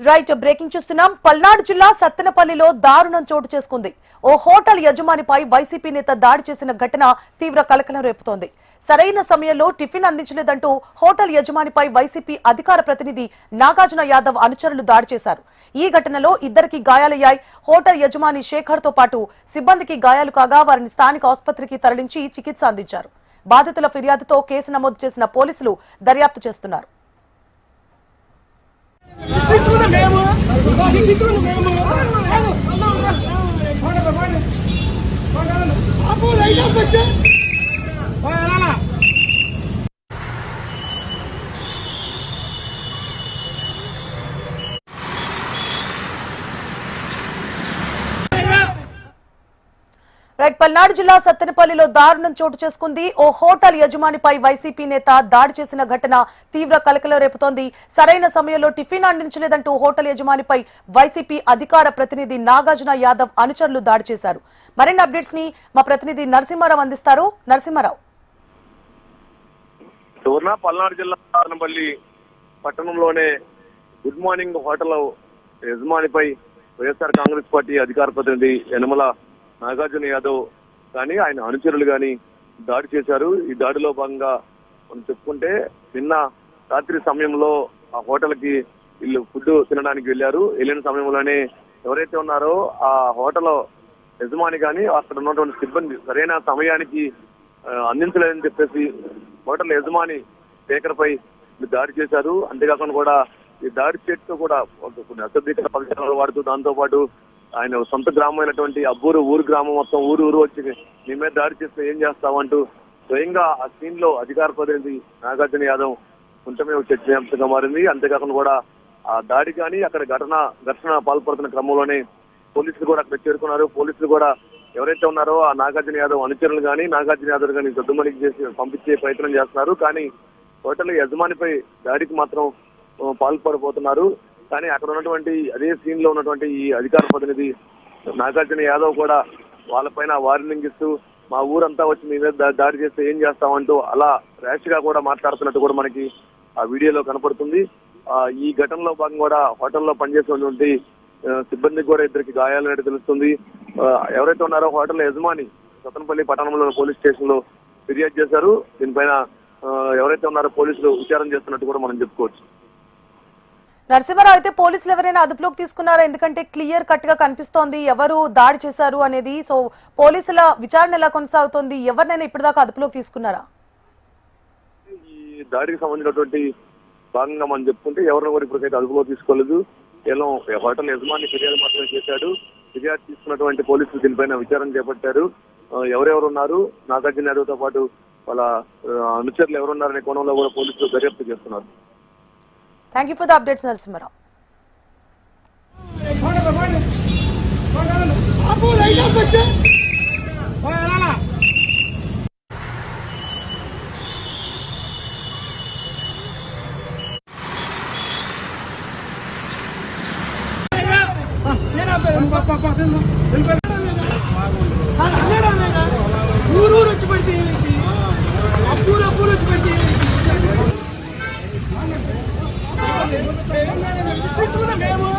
Right breaking చూస్తున్నాం. పల్నాడు జిల్లా సత్తెనపల్లిలో దారుణం చోటు చేసుకుంది. ఓ హోటల్ యజమానిపై వైసీపీ నేత దాడి చేసిన ఘటన తీవ్ర కలకలం రేపుతోంది. సరైన సమయంలో టిఫిన్ అందించలేదంటూ హోటల్ యజమానిపై వైసీపీ అధికార ప్రతినిధి నాగార్జున యాదవ్ అనుచరులు దాడి చేశారు. ఈ ఘటనలో ఇద్దరికి గాయాలయ్యాయి. హోటల్ యజమాని శేఖర్ తో పాటు సిబ్బందికి గాయాలు కాగా వారిని స్థానిక ఆసుపత్రికి తరలించి చికిత్స అందించారు. బాధితుల ఫిర్యాదుతో కేసు నమోదు చేసిన పోలీసులు దర్యాప్తు చేస్తున్నారు. రైట్ పల్నాడు జిల్లా సత్తెనపల్లిలో దారుణం చోటు చేసుకుంది. ఓ హోటల్ యజమానిపై వైసీపీ నేత దాడి చేసిన ఘటన తీవ్ర కలకలం రేపుతోంది. సరైన సమయంలో టిఫిన్ అందించలేదంటూ హోటల్ యజమానిపై వైసీపీ అధికార ప్రతినిధి నాగార్జున యాదవ్ అనుచరులు దాడి చేశారు. మరిన్ని అప్డేట్స్ ని మా ప్రతినిధి నరసింహారావు అందిస్తారు. నరసింహారావు, పల్నాడు జిల్లా సత్తెనపల్లి పట్టణంలోనే గుడ్ మార్నింగ్ హోటల్ యజమానిపై వైఎస్ఆర్ కాంగ్రెస్ పార్టీ అధికార ప్రతినిధి యనమల నాగార్జున యాదవ్ కానీ ఆయన అనుచరులు కానీ దాడి చేశారు. ఈ దాడిలో భాగంగా మనం చెప్పుకుంటే నిన్న రాత్రి సమయంలో ఆ హోటల్ కి వీళ్ళు ఫుడ్ తినడానికి వెళ్ళిన సమయంలోనే ఎవరైతే ఉన్నారో ఆ హోటల్ యజమాని కానీ అక్కడ ఉన్నటువంటి సిబ్బంది సరైన సమయానికి అందించలేదని చెప్పేసి హోటల్ యజమాని శేఖర్ పై దాడి చేశారు. అంతేకాకుండా కూడా ఈ దాడి చేతితో కూడా కొన్ని అసభ్యకర పదజాలాలు వాడుతూ దాంతో పాటు ఆయన సొంత గ్రామం అయినటువంటి అబ్బూరు ఊరు గ్రామం మొత్తం ఊరు వచ్చి నీ మీద దాడి చేస్తే ఏం చేస్తావంటూ స్వయంగా ఆ సీన్ లో అధికార ప్రతినిధి నాగార్జున యాదవ్ కొంచెమే చర్చనీయాంశంగా మారింది. అంతేకాకుండా కూడా ఆ దాడి కానీ అక్కడ ఘర్షణ పాల్పడుతున్న క్రమంలోనే పోలీసులు కూడా అక్కడ చేరుకున్నారు. పోలీసులు కూడా ఎవరైతే ఉన్నారో ఆ నాగార్జున యాదవ్ అనుచరులు కానీ నాగార్జున యాదవ్ కానీ సద్దుమణికి చేసి పంపించే ప్రయత్నం చేస్తున్నారు. కానీ హోటల్ యజమానిపై దాడికి మాత్రం పాల్పడిపోతున్నారు. కానీ అక్కడ ఉన్నటువంటి అదే సీన్ లో ఉన్నటువంటి ఈ అధికార ప్రతినిధి నాగార్జున యాదవ్ కూడా వాళ్ళపైన వార్నింగ్ ఇస్తూ మా ఊరంతా వచ్చి మీ మీద దాడి చేస్తే ఏం చేస్తామంటూ అలా ర్యాష్ గా కూడా మాట్లాడుతున్నట్టు కూడా మనకి ఆ వీడియోలో కనపడుతుంది. ఈ ఘటనలో భాగంగా కూడా హోటల్లో పనిచేసినటువంటి సిబ్బందికి కూడా ఇద్దరికి గాయాలనేది తెలుస్తుంది. ఎవరైతే ఉన్నారో హోటల్ యజమాని సత్తెనపల్లి పట్టణంలో పోలీస్ స్టేషన్ లో ఫిర్యాదు చేశారు. దీనిపైన ఎవరైతే ఉన్నారో పోలీసులు విచారణ చేస్తున్నట్టు కూడా మనం చెప్పుకోవచ్చు. నరసింహారావు, అయితే పోలీసులు ఎవరైనా అదుపులోకి తీసుకున్నారా? ఎందుకంటే క్లియర్ కట్ గా కనిపిస్తోంది ఎవరు దాడి చేశారు అనేది. సో పోలీసుల విచారణ ఎలా కొనసాగుతోంది? ఎవరినైనా ఇప్పటిదాకా అదుపులోకి తీసుకున్నారా? ఈ దాడికి సంబంధించినటువంటి భాగంగా మనం చెప్పుకుంటే ఎవరిని కూడా ఇప్పటికైతే అదుపులో తీసుకోలేదు. కేవలం హోటల్ యజమాని ఫిర్యాదు మాత్రమే చేశాడు. ఫిర్యాదు తీసుకున్నటువంటి పోలీసులు దీనిపైన విచారణ చేపట్టారు. ఎవరెవరు ఉన్నారు, నాగార్జున యాదవ్ తో పాటు వాళ్ళ అనుచరులు ఎవరున్నారనే కోణంలో కూడా పోలీసులు దర్యాప్తు చేస్తున్నారు. Thank you for the updates, Narasimharao. ఊరు వచ్చి పడితే అబ్బూరు వచ్చి పడితే మేము